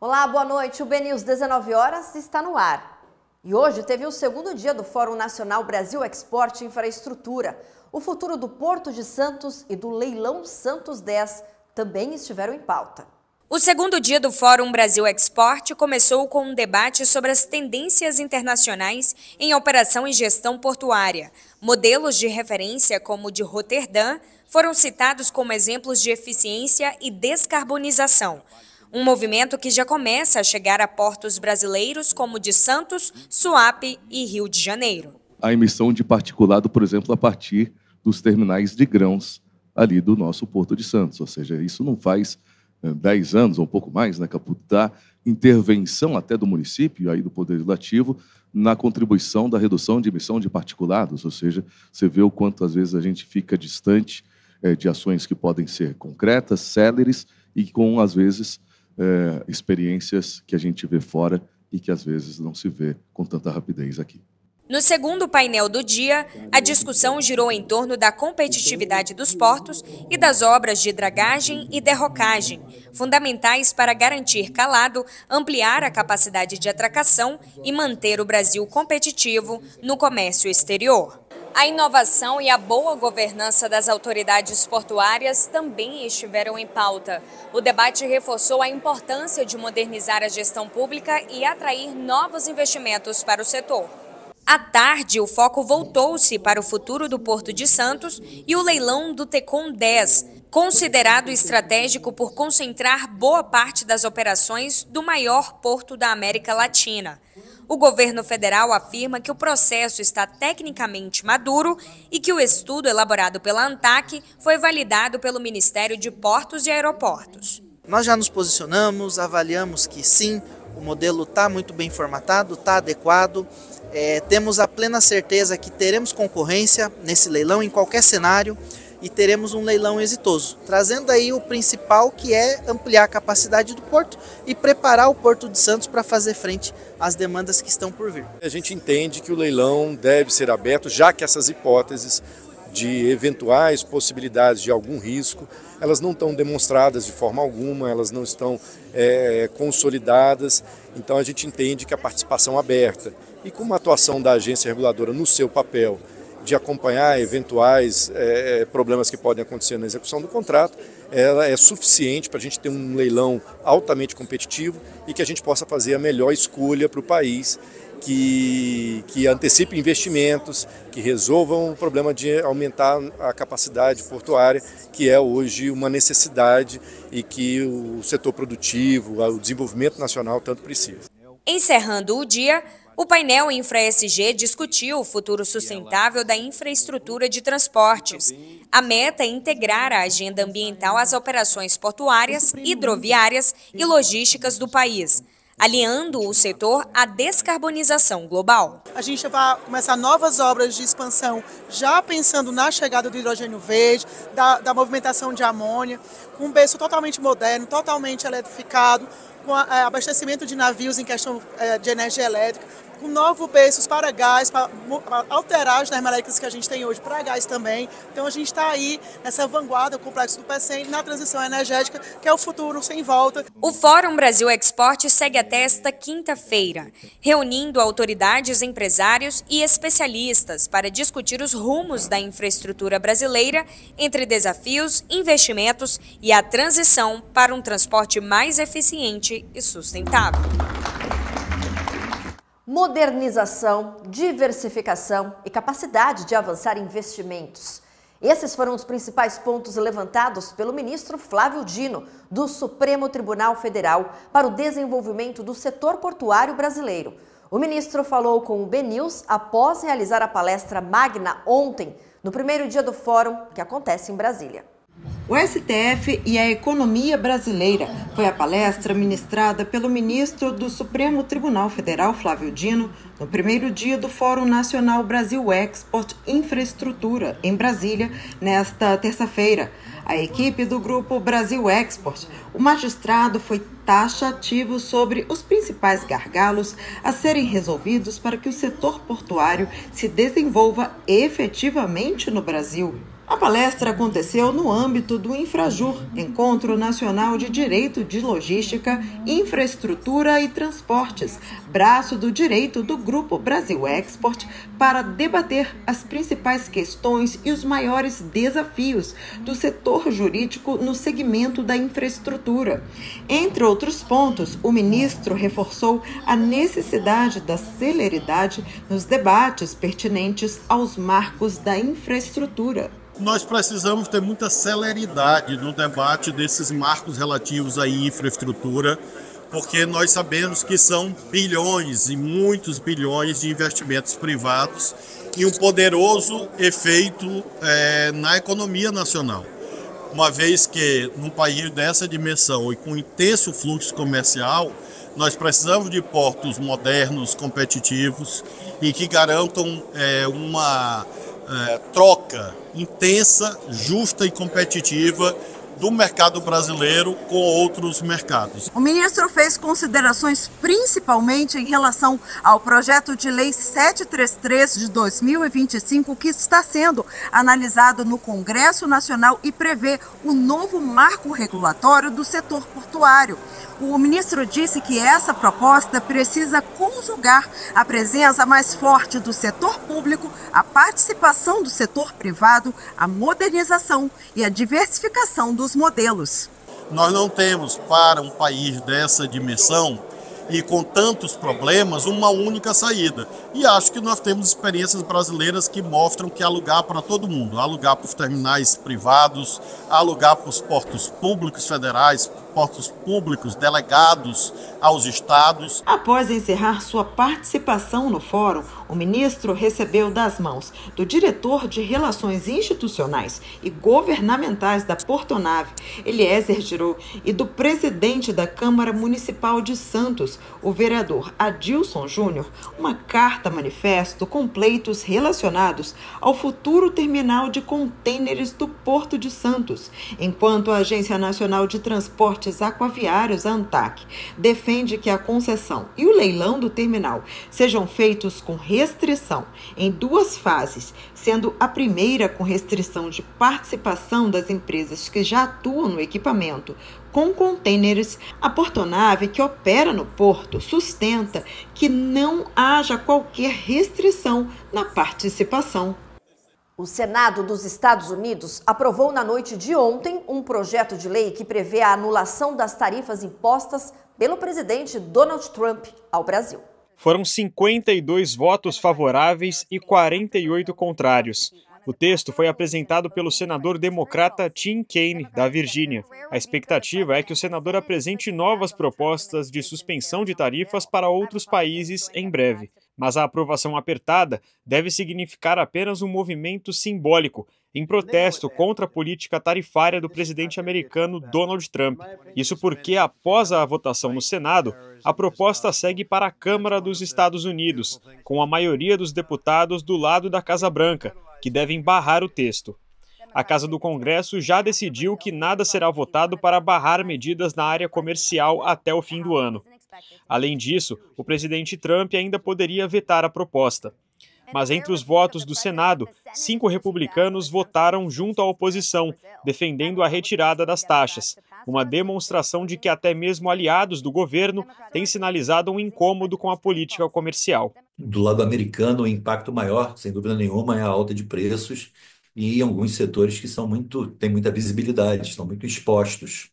Olá, boa noite. O BNews 19 horas está no ar. E hoje teve o segundo dia do Fórum Nacional Brasil Export Infraestrutura. O futuro do Porto de Santos e do Leilão Santos 10 também estiveram em pauta. O segundo dia do Fórum Brasil Export começou com um debate sobre as tendências internacionais em operação e gestão portuária. Modelos de referência, como o de Roterdã, foram citados como exemplos de eficiência e descarbonização. Um movimento que já começa a chegar a portos brasileiros como o de Santos, Suape e Rio de Janeiro. A emissão de particulado, por exemplo, a partir dos terminais de grãos ali do nosso Porto de Santos. Ou seja, isso não faz 10 anos ou um pouco mais, né, da intervenção até do município, aí do Poder Legislativo, na contribuição da redução de emissão de particulados. Ou seja, você vê o quanto às vezes a gente fica distante de ações que podem ser concretas, céleres e com, às vezes, experiências que a gente vê fora e que às vezes não se vê com tanta rapidez aqui. No segundo painel do dia, a discussão girou em torno da competitividade dos portos e das obras de dragagem e derrocagem, fundamentais para garantir calado, ampliar a capacidade de atracação e manter o Brasil competitivo no comércio exterior. A inovação e a boa governança das autoridades portuárias também estiveram em pauta. O debate reforçou a importância de modernizar a gestão pública e atrair novos investimentos para o setor. À tarde, o foco voltou-se para o futuro do Porto de Santos e o leilão do Tecon 10, considerado estratégico por concentrar boa parte das operações do maior porto da América Latina. O governo federal afirma que o processo está tecnicamente maduro e que o estudo elaborado pela ANTAQ foi validado pelo Ministério de Portos e Aeroportos. Nós já nos posicionamos, avaliamos que sim, o modelo está muito bem formatado, está adequado. Temos a plena certeza que teremos concorrência nesse leilão em qualquer cenário e teremos um leilão exitoso, trazendo aí o principal, que é ampliar a capacidade do porto e preparar o Porto de Santos para fazer frente às demandas que estão por vir. A gente entende que o leilão deve ser aberto, já que essas hipóteses de eventuais possibilidades de algum risco, elas não estão demonstradas de forma alguma, elas não estão consolidadas, então a gente entende que a participação aberta e com uma atuação da agência reguladora no seu papel de acompanhar eventuais problemas que podem acontecer na execução do contrato, ela é suficiente para a gente ter um leilão altamente competitivo e que a gente possa fazer a melhor escolha para o país, que antecipe investimentos, que resolvam o problema de aumentar a capacidade portuária, que é hoje uma necessidade e que o setor produtivo, o desenvolvimento nacional tanto precisa. Encerrando o dia, o painel InfraSG discutiu o futuro sustentável da infraestrutura de transportes. A meta é integrar a agenda ambiental às operações portuárias, hidroviárias e logísticas do país, aliando o setor à descarbonização global. A gente vai começar novas obras de expansão, já pensando na chegada do hidrogênio verde, da movimentação de amônia, com um berço totalmente moderno, totalmente eletrificado, com abastecimento de navios em questão de energia elétrica, com novos berços para gás, para alterar as termoelétricas que a gente tem hoje para gás também. Então a gente está aí nessa vanguarda, o complexo do PECEM, na transição energética, que é o futuro sem volta. O Fórum Brasil Export segue até esta quinta-feira, reunindo autoridades, empresários e especialistas para discutir os rumos da infraestrutura brasileira entre desafios, investimentos e a transição para um transporte mais eficiente e sustentável. Modernização, diversificação e capacidade de avançar investimentos. Esses foram os principais pontos levantados pelo ministro Flávio Dino, do Supremo Tribunal Federal, para o desenvolvimento do setor portuário brasileiro. O ministro falou com o BNews após realizar a palestra magna ontem, no primeiro dia do fórum, que acontece em Brasília. O STF e a economia brasileira foi a palestra ministrada pelo ministro do Supremo Tribunal Federal, Flávio Dino, no primeiro dia do Fórum Nacional Brasil Export Infraestrutura, em Brasília, nesta terça-feira. A equipe do Grupo Brasil Export, o magistrado foi taxativo sobre os principais gargalos a serem resolvidos para que o setor portuário se desenvolva efetivamente no Brasil. A palestra aconteceu no âmbito do Infrajur, Encontro Nacional de Direito de Logística, Infraestrutura e Transportes, braço do direito do Grupo Brasil Export, para debater as principais questões e os maiores desafios do setor jurídico no segmento da infraestrutura. Entre outros pontos, o ministro reforçou a necessidade da celeridade nos debates pertinentes aos marcos da infraestrutura. Nós precisamos ter muita celeridade no debate desses marcos relativos à infraestrutura, porque nós sabemos que são bilhões e muitos bilhões de investimentos privados e um poderoso efeito na economia nacional. Uma vez que num país dessa dimensão e com intenso fluxo comercial, nós precisamos de portos modernos, competitivos e que garantam uma troca intensa, justa e competitiva do mercado brasileiro com outros mercados. O ministro fez considerações principalmente em relação ao projeto de lei 733 de 2025, que está sendo analisado no Congresso Nacional e prevê o novo marco regulatório do setor portuário. O ministro disse que essa proposta precisa conjugar a presença mais forte do setor público, a participação do setor privado, a modernização e a diversificação dos modelos. Nós não temos, para um país dessa dimensão e com tantos problemas, uma única saída. E acho que nós temos experiências brasileiras que mostram que há lugar para todo mundo. Há lugar para os terminais privados, há lugar para os portos públicos federais, portos públicos delegados aos estados. Após encerrar sua participação no fórum, o ministro recebeu das mãos do diretor de Relações Institucionais e Governamentais da Portonave, Eliezer Giroux, e do presidente da Câmara Municipal de Santos, o vereador Adilson Júnior, uma carta-manifesto com pleitos relacionados ao futuro terminal de contêineres do Porto de Santos, enquanto a Agência Nacional de Transportes Aquaviários, a ANTAQ, defende que a concessão e o leilão do terminal sejam feitos com restrição em 2 fases, sendo a primeira com restrição de participação das empresas que já atuam no equipamento com contêineres. A Portonave, que opera no porto, sustenta que não haja qualquer restrição na participação. O Senado dos Estados Unidos aprovou na noite de ontem um projeto de lei que prevê a anulação das tarifas impostas pelo presidente Donald Trump ao Brasil. Foram 52 votos favoráveis e 48 contrários. O texto foi apresentado pelo senador democrata Tim Kaine, da Virgínia. A expectativa é que o senador apresente novas propostas de suspensão de tarifas para outros países em breve. Mas a aprovação apertada deve significar apenas um movimento simbólico em protesto contra a política tarifária do presidente americano Donald Trump. Isso porque, após a votação no Senado, a proposta segue para a Câmara dos Estados Unidos, com a maioria dos deputados do lado da Casa Branca, que devem barrar o texto. A Casa do Congresso já decidiu que nada será votado para barrar medidas na área comercial até o fim do ano. Além disso, o presidente Trump ainda poderia vetar a proposta. Mas entre os votos do Senado, 5 republicanos votaram junto à oposição, defendendo a retirada das taxas, uma demonstração de que até mesmo aliados do governo têm sinalizado um incômodo com a política comercial. Do lado americano, o impacto maior, sem dúvida nenhuma, é a alta de preços e alguns setores que têm muita visibilidade, estão muito expostos.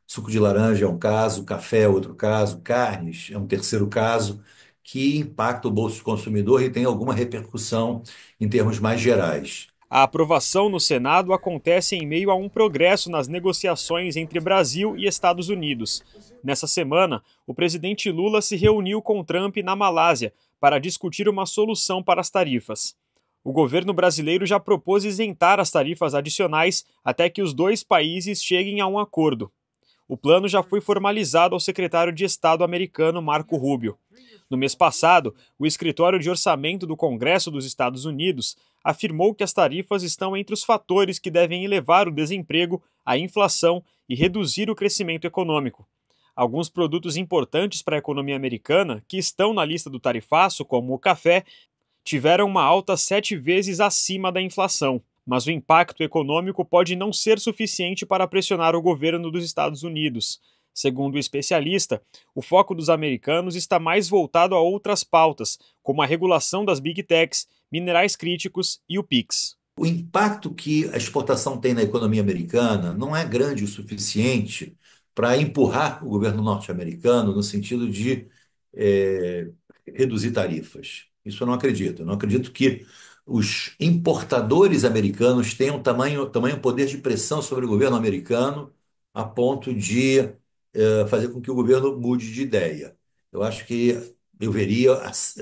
Suco de laranja é um caso, café é outro caso, carnes é um terceiro caso, que impacta o bolso do consumidor e tem alguma repercussão em termos mais gerais. A aprovação no Senado acontece em meio a um progresso nas negociações entre Brasil e Estados Unidos. Nessa semana, o presidente Lula se reuniu com Trump na Malásia para discutir uma solução para as tarifas. O governo brasileiro já propôs isentar as tarifas adicionais até que os 2 países cheguem a um acordo. O plano já foi formalizado ao secretário de Estado americano Marco Rubio. No mês passado, o Escritório de Orçamento do Congresso dos Estados Unidos afirmou que as tarifas estão entre os fatores que devem elevar o desemprego, a inflação e reduzir o crescimento econômico. Alguns produtos importantes para a economia americana, que estão na lista do tarifaço, como o café, tiveram uma alta 7 vezes acima da inflação. mas o impacto econômico pode não ser suficiente para pressionar o governo dos Estados Unidos. Segundo o especialista, o foco dos americanos está mais voltado a outras pautas, como a regulação das Big Techs, minerais críticos e o PIX. O impacto que a exportação tem na economia americana não é grande o suficiente para empurrar o governo norte-americano no sentido de reduzir tarifas. Isso eu não acredito. Eu não acredito que os importadores americanos tenham tamanho poder de pressão sobre o governo americano a ponto de fazer com que o governo mude de ideia. Eu acho que eu veria,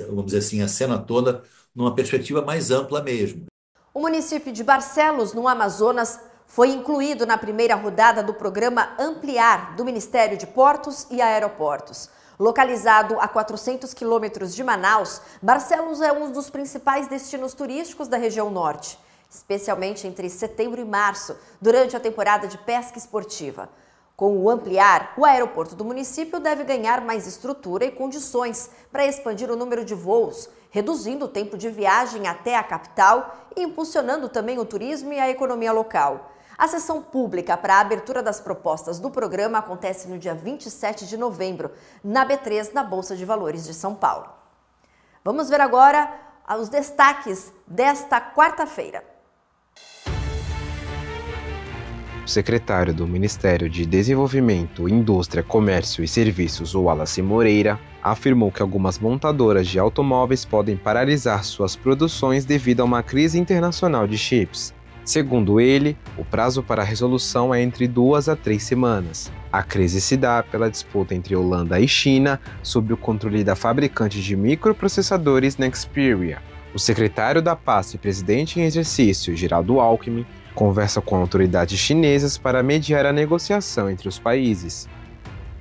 vamos dizer assim, a cena toda numa perspectiva mais ampla mesmo. O município de Barcelos, no Amazonas, foi incluído na primeira rodada do programa Ampliar do Ministério de Portos e Aeroportos. Localizado a 400 quilômetros de Manaus, Barcelos é um dos principais destinos turísticos da região norte, especialmente entre setembro e março, durante a temporada de pesca esportiva. Com o Ampliar, o aeroporto do município deve ganhar mais estrutura e condições para expandir o número de voos, reduzindo o tempo de viagem até a capital e impulsionando também o turismo e a economia local. A sessão pública para a abertura das propostas do programa acontece no dia 27 de novembro, na B3, na Bolsa de Valores de São Paulo. Vamos ver agora os destaques desta quarta-feira. O secretário do Ministério de Desenvolvimento, Indústria, Comércio e Serviços, Wallace Moreira, afirmou que algumas montadoras de automóveis podem paralisar suas produções devido a uma crise internacional de chips. Segundo ele, o prazo para a resolução é entre 2 a 3 semanas. A crise se dá pela disputa entre Holanda e China sobre o controle da fabricante de microprocessadores Nexperia. O secretário da Pasta e presidente em exercício, Geraldo Alckmin, conversa com autoridades chinesas para mediar a negociação entre os países.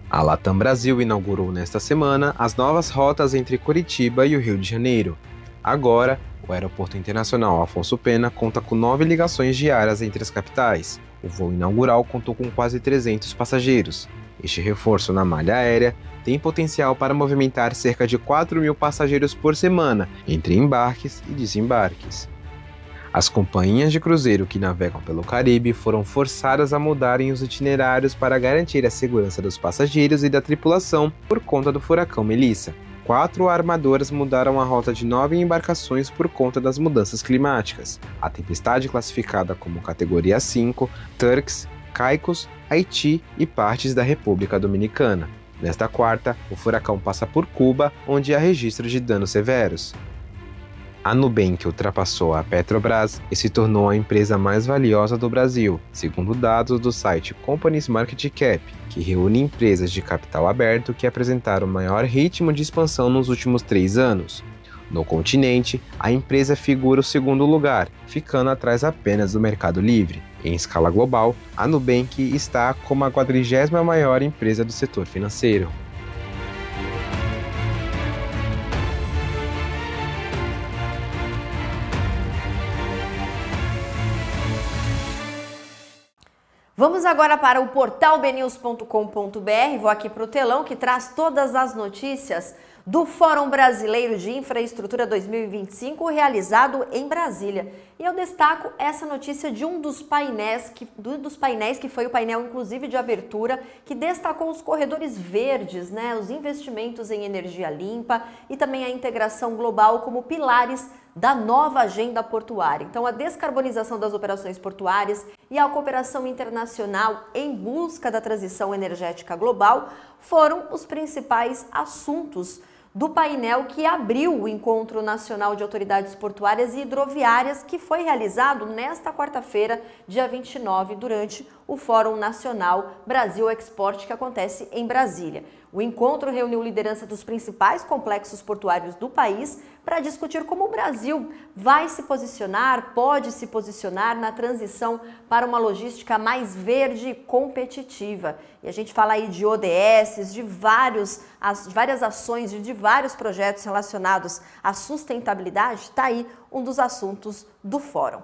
A Latam Brasil inaugurou nesta semana as novas rotas entre Curitiba e o Rio de Janeiro. Agora, o Aeroporto Internacional Afonso Pena conta com 9 ligações diárias entre as capitais. O voo inaugural contou com quase 300 passageiros. Este reforço na malha aérea tem potencial para movimentar cerca de 4.000 passageiros por semana, entre embarques e desembarques. As companhias de cruzeiro que navegam pelo Caribe foram forçadas a mudarem os itinerários para garantir a segurança dos passageiros e da tripulação por conta do furacão Melissa. 4 armadoras mudaram a rota de 9 embarcações por conta das mudanças climáticas. A tempestade, classificada como categoria 5, Turks, Caicos, Haiti e partes da República Dominicana. Nesta quarta, o furacão passa por Cuba, onde há registro de danos severos. A Nubank ultrapassou a Petrobras e se tornou a empresa mais valiosa do Brasil, segundo dados do site Companies Market Cap, que reúne empresas de capital aberto que apresentaram o maior ritmo de expansão nos últimos 3 anos. No continente, a empresa figura o segundo lugar, ficando atrás apenas do Mercado Livre. Em escala global, a Nubank está como a 40ª maior empresa do setor financeiro. Vamos agora para o portal bnews.com.br, vou aqui para o telão que traz todas as notícias do Fórum Brasileiro de Infraestrutura 2025 realizado em Brasília. E eu destaco essa notícia de um dos painéis que foi o painel inclusive de abertura, que destacou os corredores verdes, os investimentos em energia limpa e também a integração global como pilares da nova agenda portuária. Então, a descarbonização das operações portuárias e a cooperação internacional em busca da transição energética global foram os principais assuntos do painel que abriu o Encontro Nacional de Autoridades Portuárias e Hidroviárias, que foi realizado nesta quarta-feira, dia 29, durante o Fórum Nacional Brasil Export, que acontece em Brasília. O encontro reuniu liderança dos principais complexos portuários do país para discutir como o Brasil vai se posicionar, pode se posicionar na transição para uma logística mais verde e competitiva. E a gente fala aí de ODS, de várias ações, de vários projetos relacionados à sustentabilidade, está aí um dos assuntos do fórum.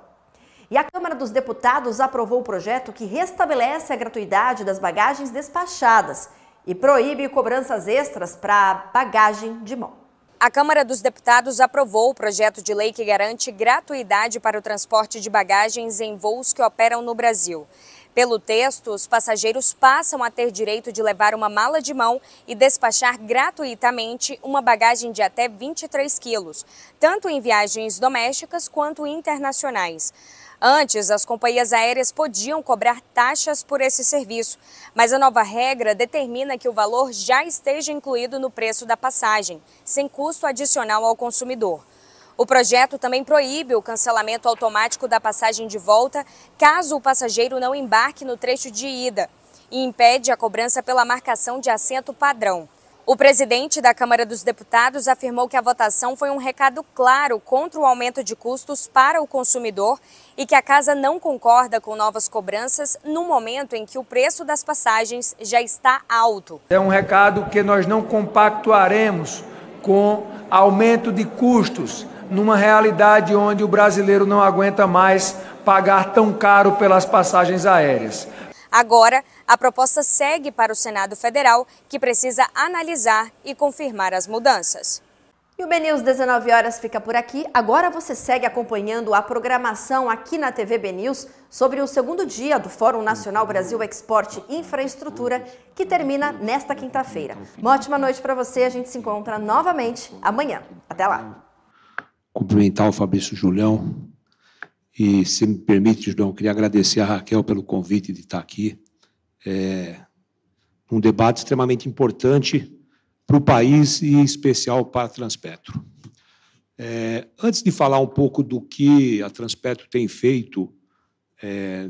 E a Câmara dos Deputados aprovou o projeto que restabelece a gratuidade das bagagens despachadas e proíbe cobranças extras para bagagem de mão. A Câmara dos Deputados aprovou o projeto de lei que garante gratuidade para o transporte de bagagens em voos que operam no Brasil. Pelo texto, os passageiros passam a ter direito de levar uma mala de mão e despachar gratuitamente uma bagagem de até 23 quilos, tanto em viagens domésticas quanto internacionais. Antes, as companhias aéreas podiam cobrar taxas por esse serviço, mas a nova regra determina que o valor já esteja incluído no preço da passagem, sem custo adicional ao consumidor. O projeto também proíbe o cancelamento automático da passagem de volta, caso o passageiro não embarque no trecho de ida, e impede a cobrança pela marcação de assento padrão. O presidente da Câmara dos Deputados afirmou que a votação foi um recado claro contra o aumento de custos para o consumidor e que a casa não concorda com novas cobranças no momento em que o preço das passagens já está alto. É um recado que nós não compactuaremos com aumento de custos numa realidade onde o brasileiro não aguenta mais pagar tão caro pelas passagens aéreas. Agora, a proposta segue para o Senado Federal, que precisa analisar e confirmar as mudanças. E o BNews 19 horas fica por aqui. Agora você segue acompanhando a programação aqui na TV BNews sobre o segundo dia do Fórum Nacional Brasil Export Infraestrutura, que termina nesta quinta-feira. Uma ótima noite para você. A gente se encontra novamente amanhã. Até lá. Cumprimentar o Fabrício Julião. E, se me permite, Julião, queria agradecer a Raquel pelo convite de estar aqui. Um debate extremamente importante para o país e em especial para a Transpetro. Antes de falar um pouco do que a Transpetro tem feito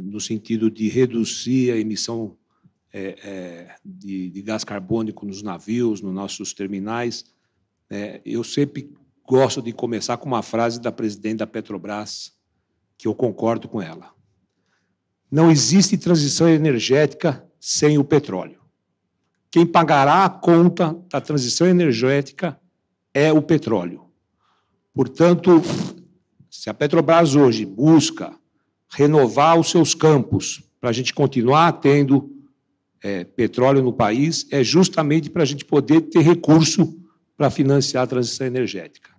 no sentido de reduzir a emissão de gás carbônico nos navios, nos nossos terminais, eu sempre gosto de começar com uma frase da presidente da Petrobras, que eu concordo com ela. Não existe transição energética sem o petróleo. Quem pagará a conta da transição energética é o petróleo. Portanto, se a Petrobras hoje busca renovar os seus campos para a gente continuar tendo petróleo no país, é justamente para a gente poder ter recurso para financiar a transição energética.